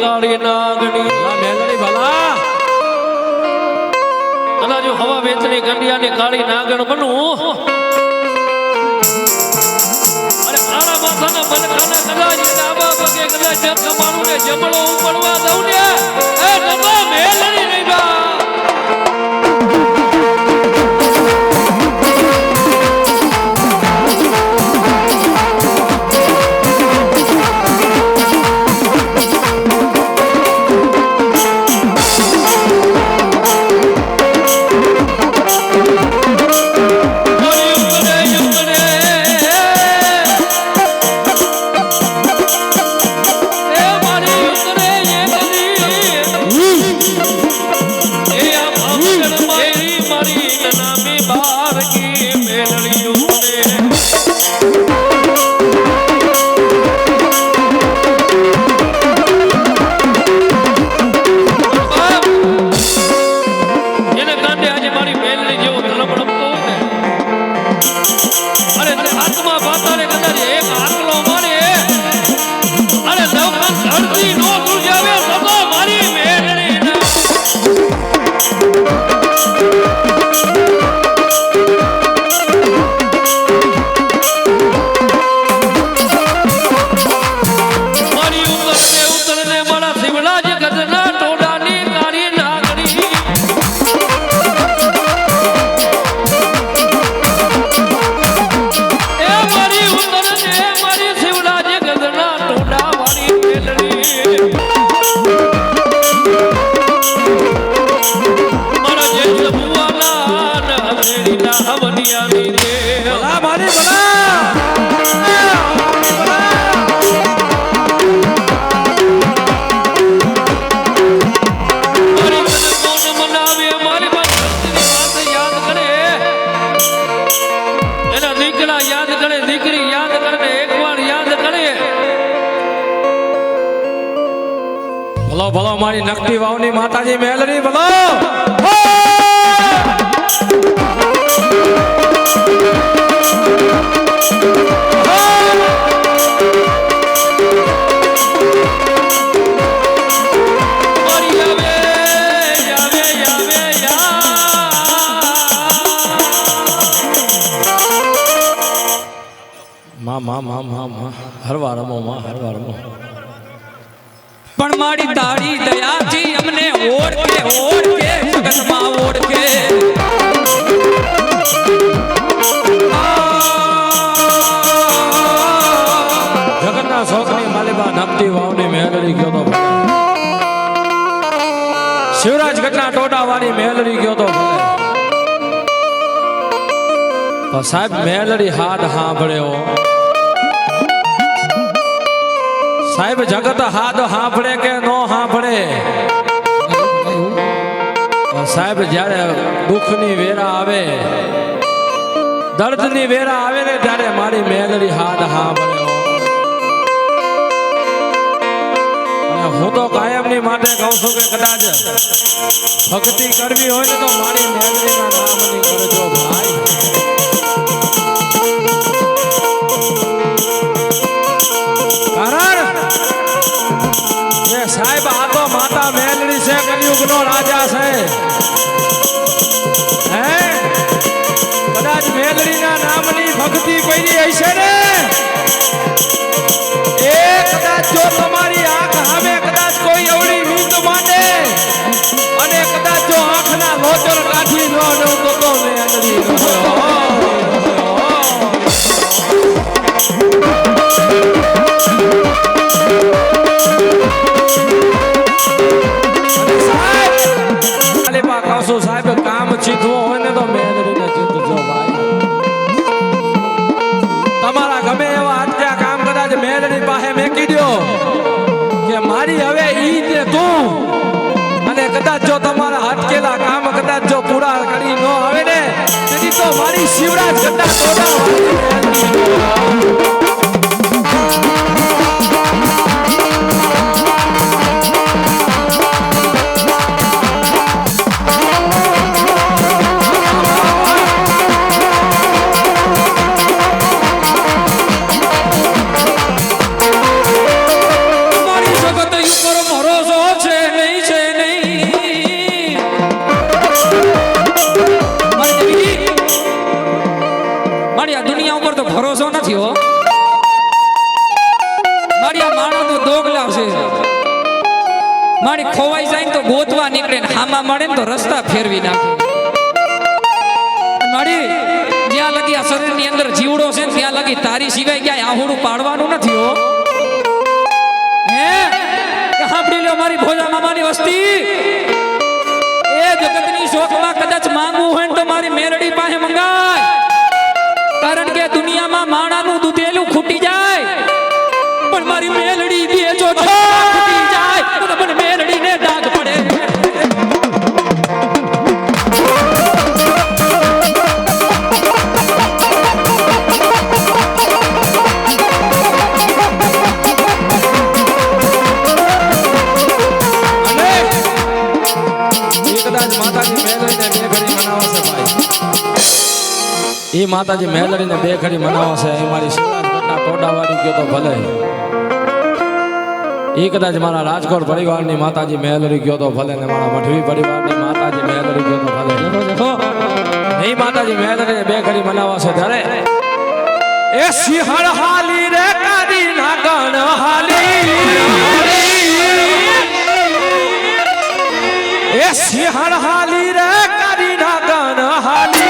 કાળી નાગણી મેલડી ભલા કદાચ હવા વેચની ગંડિયાની કાળી નાગણ બનું અરે આના માથાના બનખાના કદાચ ડાબા પગે કદાચ જમાનું ને જમણો ઉપડવા દઉં ને એ નબા મેલડી નહીં બા ભલો મારી નકટી વાવની માતાજી મેલડી ભલો હરવા રમો માં હરવા રમો પણ મારી તારી દયાથી અમને ઓળખે જગતમાં ઓળખે જગતના શોખની માલિબા નમતી વાવની મેલડી ગયો તો શિવરાજ ગઢના ટોટાવાની મેલડી ગયો તો સાહેબ મેલડી હાથ સાંભળ્યો સાહેબ જગત હાથ સાંભળે કે નો સાંભળે સાહેબ જ્યારે દુઃખની વેરા આવે દર્દની વેરા આવે ને ત્યારે મારી મેલડી હાથ સાંભળ્યો હું તો કાયમની માટે કહું છું કે કદાચ ભક્તિ કરવી હોય ને તો મારી મેલડીના નામની કરજો ભાઈ સાહેબ આ તો માતા મેલડી છે કલિયુગનો રાજા છે હે કદાચ મેલડીના નામની ભક્તિ કરી હશે ને એ કદાચ જો તમારી આંખ સામે કદાચ કોઈ એવડી નીંદ માંડે અને કદાચ જો આંખના લોચર કાઢી ન દઉં તો મેલડી સાહેબ કામ ચીધવું હોય ને તો મેલડીને ચીધજો ભાઈ તમારા ગમે એવા અત્યારે કામ કદાચ મેલ મેલડી પાસે મેકી દ્યો કે મારી હવે ઈ ને તું અને કદાચ જો તમારા હટકેલા કામ કદાચ જો પૂરા કરી ન આવે ને તેથી તો મારી શિવરાજ ગઢા તોડા મારી જગત ઉપર ભરોસો છે નહીં છે નહીં મારી દેવી મારી આ દુનિયા ઉપર તો ભરોસો નથી હો મારી આ માણસ તો દોગલા છે મારી ખોવાઈ જાય ને તો ગોતવા નીકળે ને હામાં મળે ને તો રસ્તા ફેરવી નાખે મારી જ્યાં લગી આ શરીરની અંદર જીવડો છે ને ત્યાં લગી તારી સિવાય ક્યાંય આહુડું પાડવાનું નથી હો હે સાંભળી લો મારી ભોજા મામાની વસ્તી એ જગતની શોખમાં કદાચ માંગવું હોય ને તો મારી મેરડી પાસે મંગાય કારણ કે દુનિયામાં માણાનું દૂધેલું ખૂટી જાય પણ મારી મેલડી બેચો ખૂટી જાય તો પણ મેલડીને ડાઘ પડે એ માતાજી મેલડીને બે ઘડી મનાવો છે એ મારી શિવરાજગઢના ટોડાવાળી ગયો તો ભલે એ કદાચ મારા રાજકોટ પરિવારની માતાજી મેલડી ગયો તો ભલે ને મારા મઠવી પરિવારની માતાજી મેલડી ગયો તો ભલે એ માતાજી મેલડીને બે ઘડી મનાવો છે ત્યારે એ સિંહણ હાલી રે કાદી ના ગણ હાલી એ સિંહણ હાલી રે કાદી ના ગણ હાલી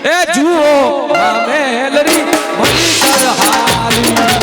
એ જુઓ આ મેલડી મની કર હાલી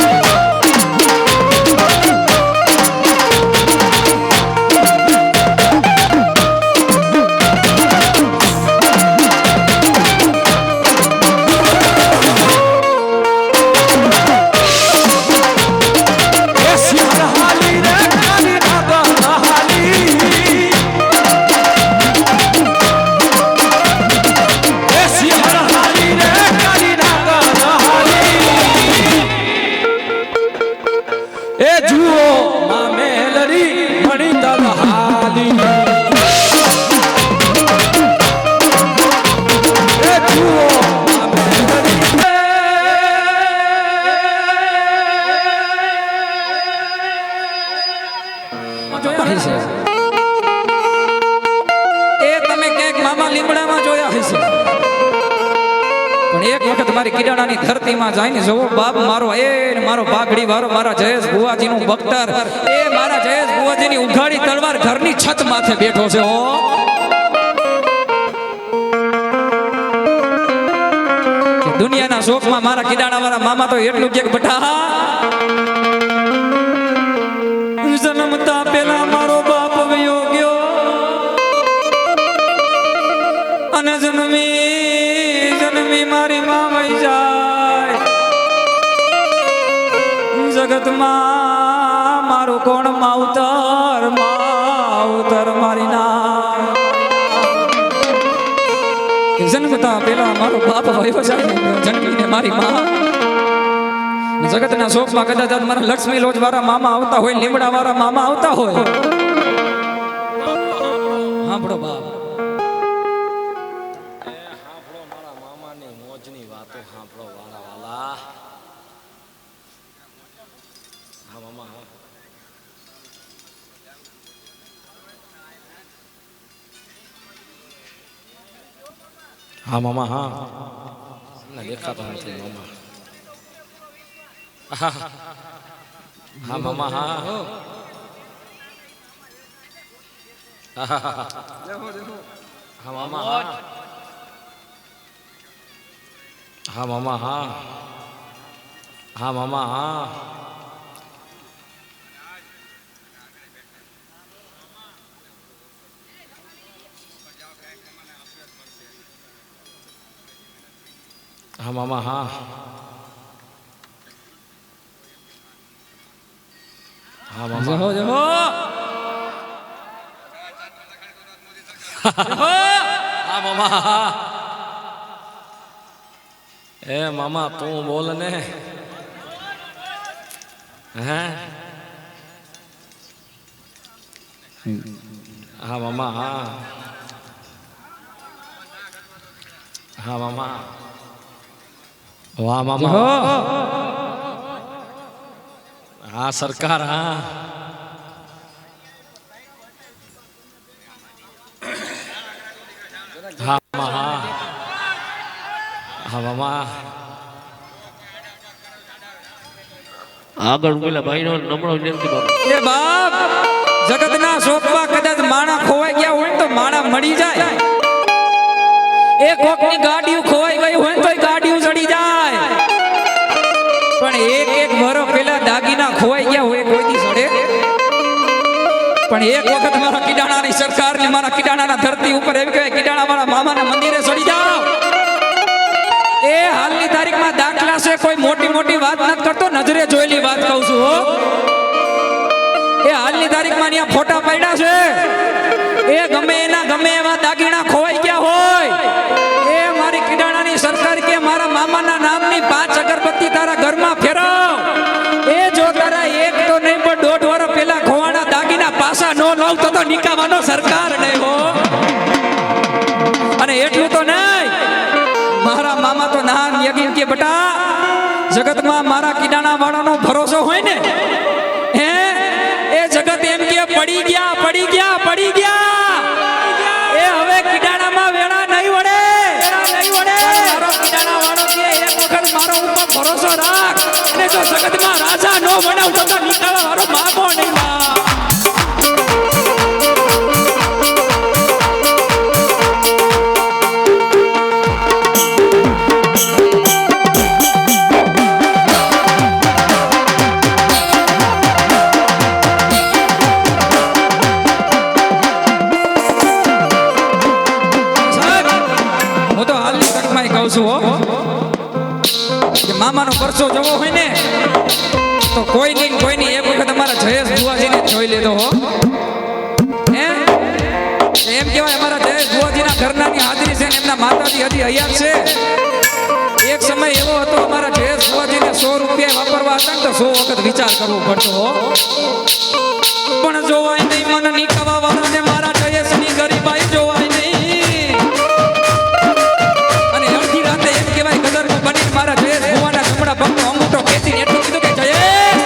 કિડાણાની ધરતીમાં જઈને જોવો બાપ મારો એ મારો પાઘડી વાળો મારા જયેશ બુવાજીનું બખ્તર એ મારા જયેશ બુવાજીની ઉઘાડી તલવાર ઘરની છત માથે બેઠો છે હો દુનિયાના શોખમાં મારા કિડાણા વાળા મામા તો એટલું કે બટા જન્મતા પેલા મારો બાપ વયો ગયો અને જન્મી મારી માં વહી જાય જગતમાં મારું કોણ માવતર મારી ના જન્મતા પેલા મારો બાપ વયો જાય જન્મીને મારી માં જગતના શોખમાં કદાચ મારા લક્ષ્મી લોજ વાળા મામા આવતા હોય લીમડા વાળા મામા આવતા હોય સાંભળો બાપ હા મામા હા દેખાતો નથી મામા હા મામા હા હા મામા હા હા મામા હા હા મામા હા હા મામા હા હા મામા જહો જહો હા મામા એ મામા તું બોલ ને હે હા મામા હા હા મામા વાહ મામા જહો હા સરકાર હા હા મામા હા હા મામા આગળ પેલા ભાઈ નો નમણો વિનંતી બાબા એ બાપ જગતના શોકમાં કદાચ માણા ખોવાઈ ગયા હોય ને તો માણા મળી જાય એ કોકની ગાડીઓ ખોવાઈ ગઈ હોય ને તો ગાડીઓ ચડી જાય પણ એક વર્ષ પહેલા દાગીના ખોવાઈ ગયા હોય કોઈ દી સડે પણ એક વખત મારા કિડાણાની સરકાર ને મારા કિડાણાના ધરતી ઉપર એમ કહેવાય કિડાણા મારા મામાના મંદિરે ચડી જાઓ એ હાલની તારીખમાં દાખલા છે કોઈ મોટી વાત નથી કરતો નજરે જોયેલી વાત કહું છું હો એ હાલની તારીખમાં અહીંયા ફોટા પડ્યા છે એ ગમે એવા દાગીના ખોવાઈ ગયા હોય એ મારી કિડાણાની સરકાર કે મારા મામાના નામની 5 અગરબત્તી તારા ઘરમાં ફેરવ એ જો તારા એક તો નહીં પણ 1.5 વર્ષ પહેલા ખોવાના દાગીના પાછા નો લાવતો તો નિકાવાનો સરકાર નહીં હો અને એટલું તો નહીં મારા મામા તો નાન યગીન કે બેટા જગતમાં મારા કિડાણા વાળાનો ભરોસો હોય ને હે એ જગત એમ કે પડી ગયા એ હવે કિડાણામાં વેળા નહીં વળે મારો કિડાણા વાળો કે એક વખત મારો ઉપર ભરોસો રાખ અને જો જગતમાં રાજા નો બનાવતો તો નિકાળવા વાળો માગો નહીં મામાનો પરસો જવો હોય ને તો કોઈની એક વખત અમારા જયેશ બુવાજીને જોઈ લેતો હો એમ કહેવાય અમારા જયેશ બુવાજીના ઘરનાની હાજરી છે ને એમના માતાજી હજી હયાત છે એક સમય એવો હતો અમારા જયેશ બુવાજીને 100 રૂપિયા વાપરવા હતા ને તો 100 વખત વિચાર કરવો પડતો હો પણ જોવાય નહીં મન નીકળવા વાળાને મારા જયેશની ગરીબાઈ જોવાય નહીં અને અડધી રાતે એમ કહેવાય ગદરકો બની મારા જયેશ ભુવાના જમણા પગનો અંગૂઠો ખેંચીને એટલું કીધું કે જયેશ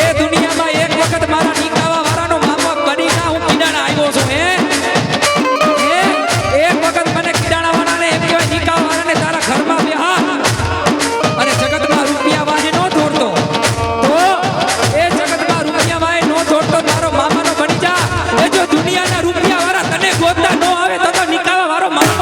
એ દુનિયામાં એક વખત મારા નીકાવા વાળાનો મામા બની ના હું કિડાણા આવ્યો છું એક વખત મને કિડાણા વાળાને એમ કહેવાય નીકાવા વાળાને તારા ઘરમાં બેહા અને જગતમાં રૂપિયા વાહે નો દોડતો તો એ જગતમાં રૂપિયા વાહે નો દોડતો મારો મામાનો બની જા એ જો દુનિયાના રૂપિયા વાળા તને ગોતતા નો આવે તો નીકાવા વાળો મામો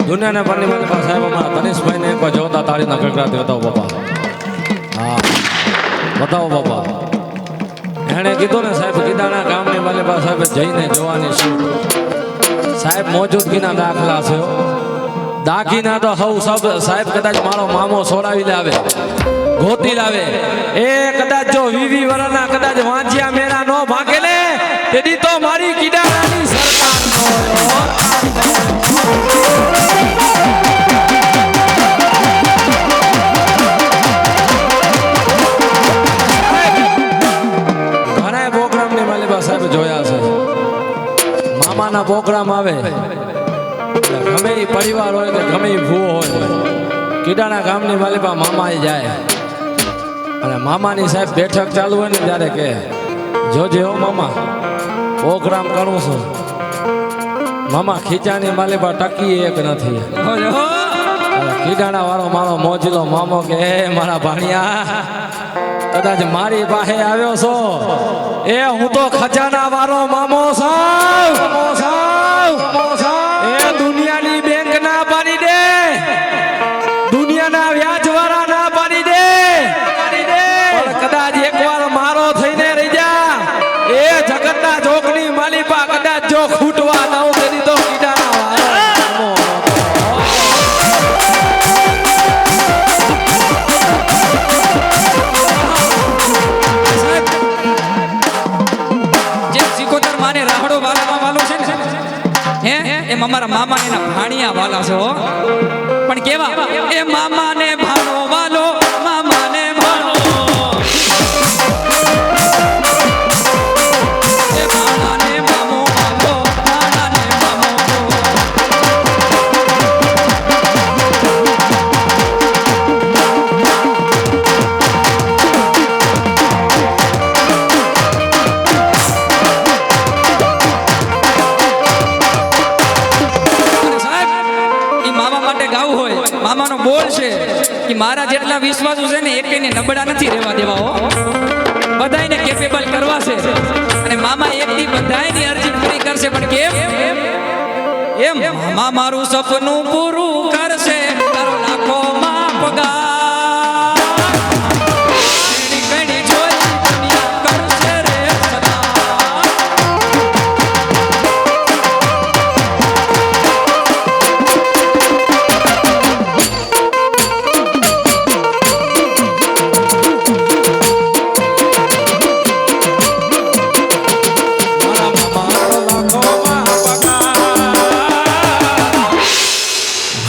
દુનિયાના પરની મને સાહેબ અમારા તનિષભાઈને એકવાર જોતા તાળીના ગગડાથી બતાવો બાપા હા બતાવો બાપા એણે કીધું ને સાહેબ કિદાણા ગામની વાલી બા સાહેબ જઈને જોવાની શું સાહેબ મોજૂદગીના દાખલા છે દાગીના તો હવ સબ સાહેબ કદાચ મારો મામો સોડાવી લાવે ગોતી લાવે એ કદાચ જો 20 વર્ષના કદાચ વાંચિયા મેરા નો ભાગે ને તેથી તો મારી કિદાણાની સરકાર ઘણા પ્રોગ્રામની માલિકા સાહેબ જોયા છે મામાના પ્રોગ્રામ આવે ગમે એ પરિવાર હોય કે ગમે એ ભૂવો હોય કિડાણા ગામની માલિકા મામા જાય અને મામાની સાહેબ બેઠક ચાલુ હોય ને ત્યારે કે જોજે હો મામા પ્રોગ્રામ કરું છું મામા ખીચાની માલિકા ટકી એક નથી કિડાણા વાળો મારો મોજલો મામો કે મારા ભાણિયા કદાચ મારી પાસે આવ્યો છો એ હું તો ખજાના વાળો મામો છું એ દુનિયાની બેંક ના પાડી દે દુનિયાના વ્યાજ વાળા ના પાડી દે પણ કદાચ એકવાર મારો થઈને રહી જા એ જગતના જોકની માલી પા કદાચ જો ખૂટવા ન કરી તો કીડાના વાળો જે સિકોતર માને રાહડો વાલામાં વાલો છે ને હે એમ અમારા મામા એના ભાણિયા વાલા છે હો પણ કેવા એ મામાને ભાણો વાલો મામાને ભાણો એ ભાણાને મામો વાલો ભાણાને મામો મામાનો બોલ છે કે મારા જેટલા વિશ્વાસુ છે ને એકેને નબળા નથી રહેવા દેવા હો બધાયને કેપેબલ કરવા છે અને મામા એકથી બધાયની અરજી પૂરી કરશે પણ કેમ એમ મામા મારું સપનું પૂરું કરશે તારો લાખોમાં પગાર કણી જોઈ દુનિયા કરશે રે સદા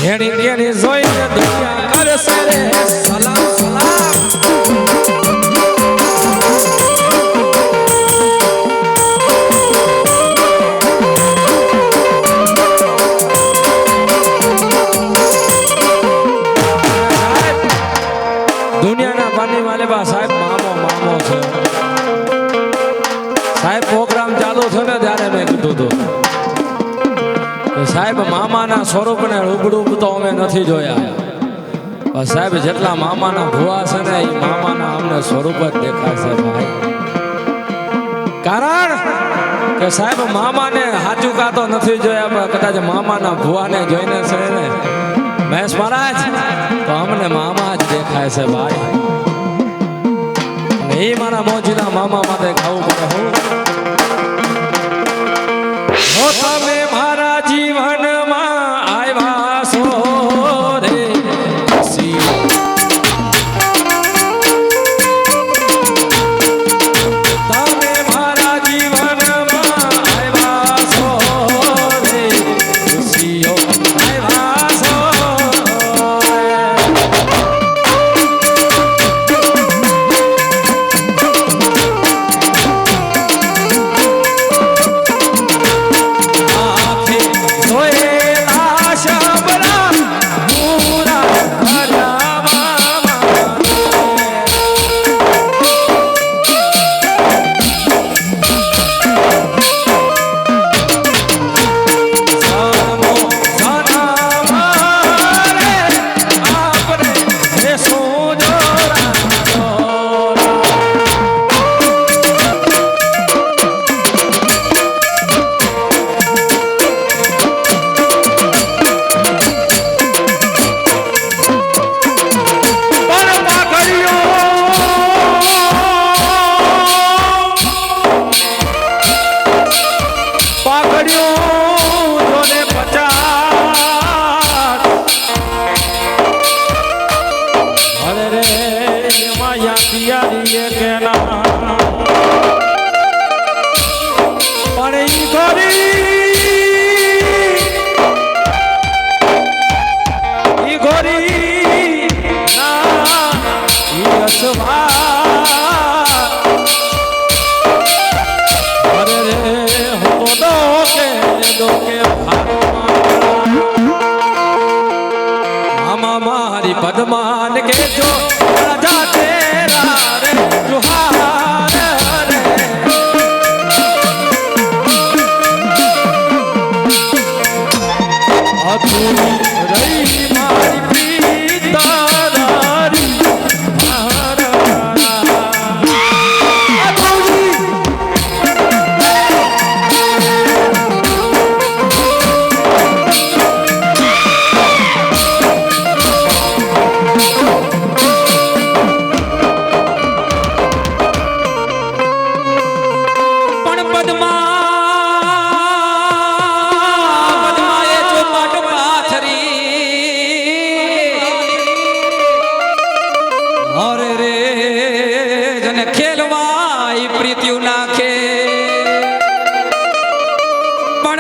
હેડી કેડી જોઈને દુનિયા કરશે રે સલામ સલામ દુનિયાના પાણી વાલે બા સાહેબ મામો છે સાહેબ પ્રોગ્રામ ચાલુ છે ને ત્યારે મેં કીધું હતું સાહેબ મામાના સ્વરૂપને રૂબરૂ તો અમે નથી જોયા પણ સાહેબ જેટલા મામાના ભુવા છે ને એ મામાના અમને સ્વરૂપ જ દેખાય છે ભાઈ કારણ કે સાહેબ મામાને હાચું કાતો નથી જોયા પણ કદાચ મામાના ભુવાને જોઈને છે ને મહેશ મહારાજ તો અમને મામા જ દેખાય છે ભાઈ અને એ મારા મોજીના મામા માટે ખાવું પડે હું તમે મારા જીવનમાં આવ્યા છો રે તમે મારા જીવનમાં આવ્યા છો રે ખુશીઓ આવ્યા છો મારી પદ્માન કે જો રાજા તેરા રે જુહાર રે અધૂરી રહી મારી પ્રીતારી પણ પદ્મા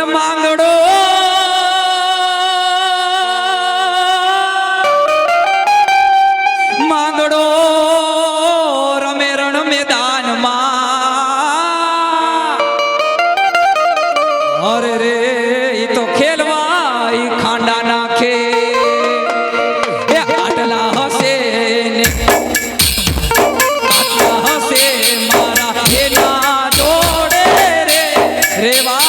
માંગડો માંગડો રમે રણ મેદાનમાં અરે રે ઈ તો ખેલવા ઈ ખાંડા નાખે એ આટલા હશે ને આટલા હશે મારા એના જોડે રે રેવા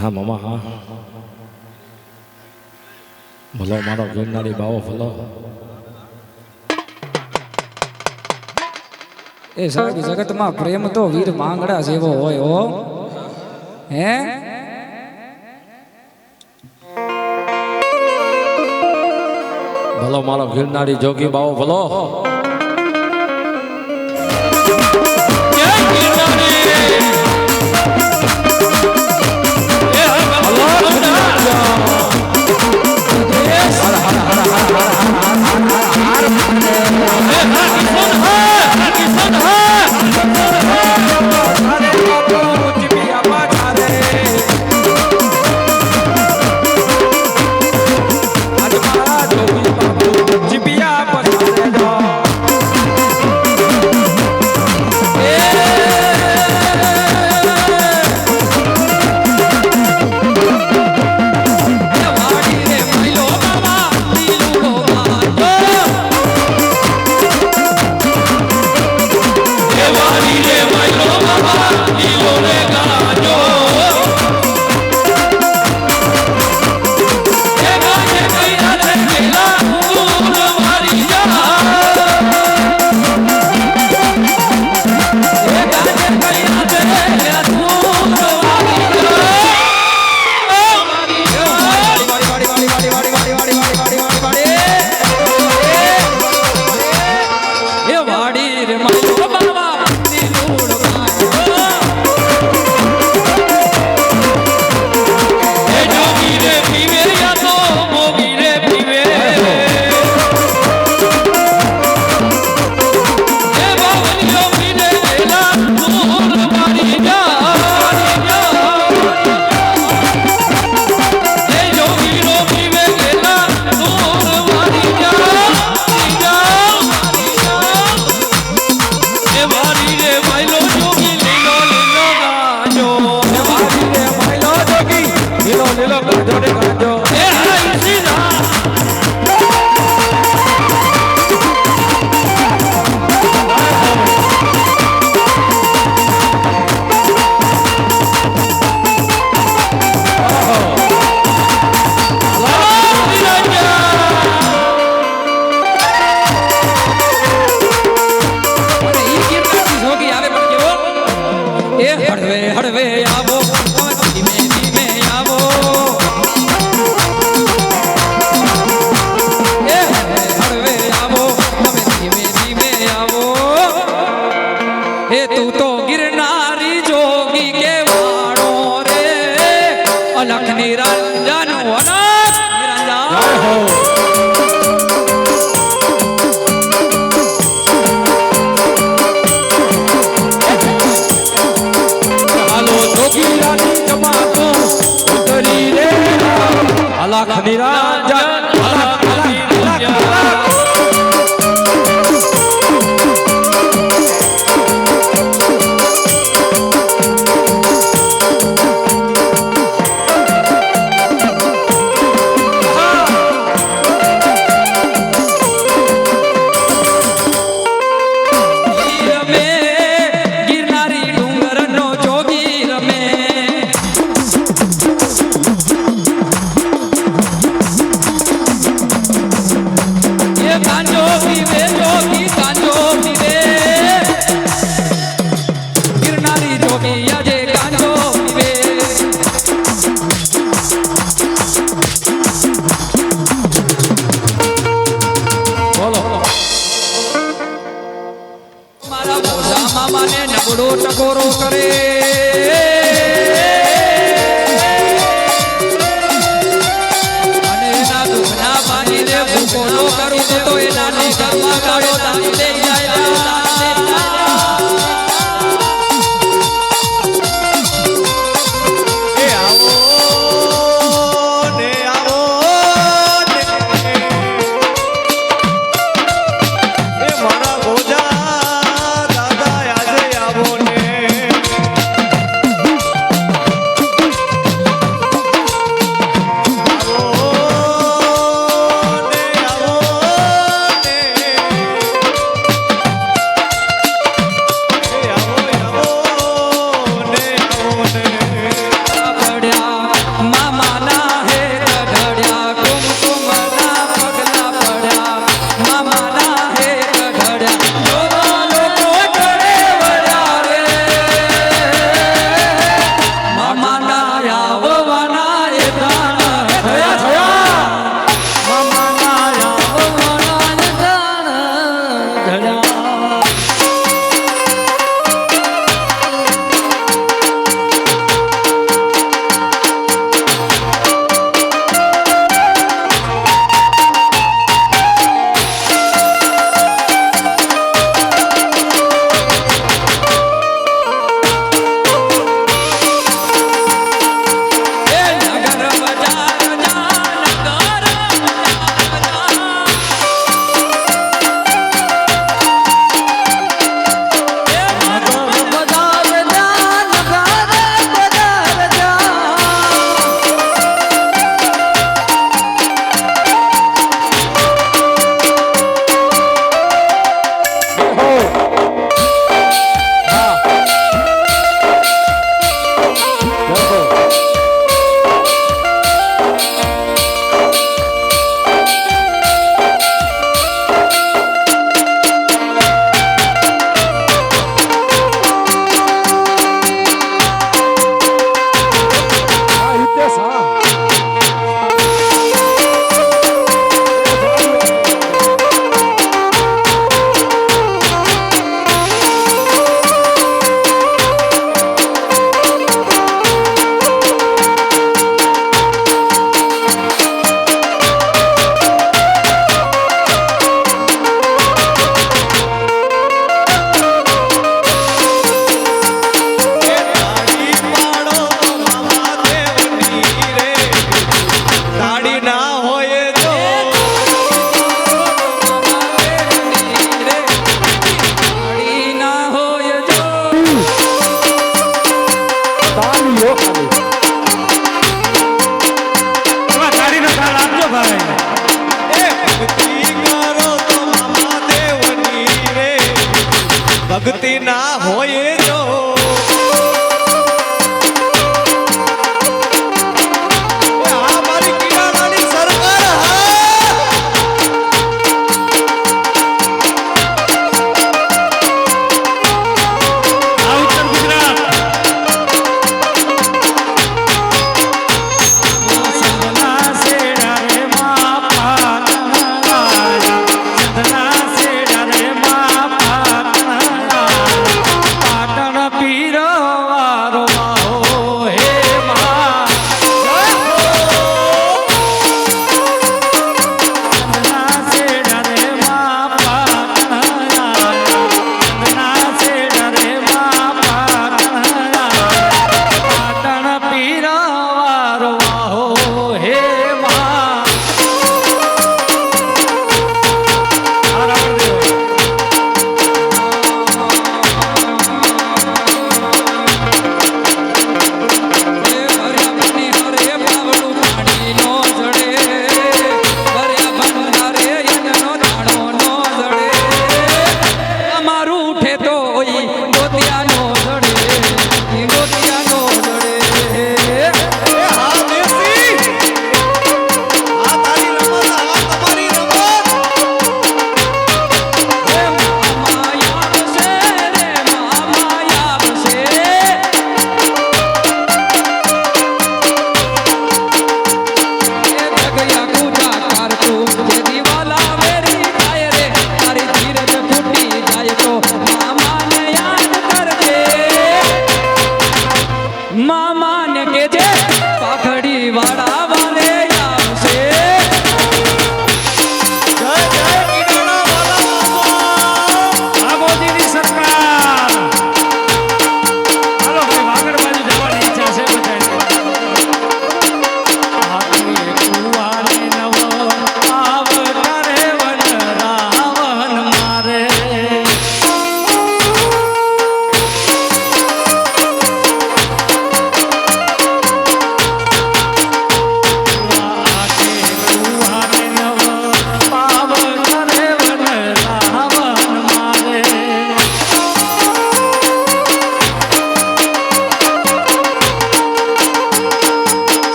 હા મામા હા ભલો મારો ગિરનારી બાવો ભલો એ સારી જગતમાં પ્રેમ તો વીર માંગડા જેવો હોય હો હે ભલો મારો ગિરનારી જોગી બાવો ભલો અલખ નિરંજન અલખ કોરો કરે અને એના દુઃખના પાણીને ભૂકો ન કરું તો એના ઘરમાં કાળો દાન દઈ જાય ભક્તિ ના હોય જો આ મારી કિનારાની સરકાર ઉત્તર ગુજરાત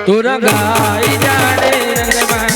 તું રંગાઈ જાને રંગમાં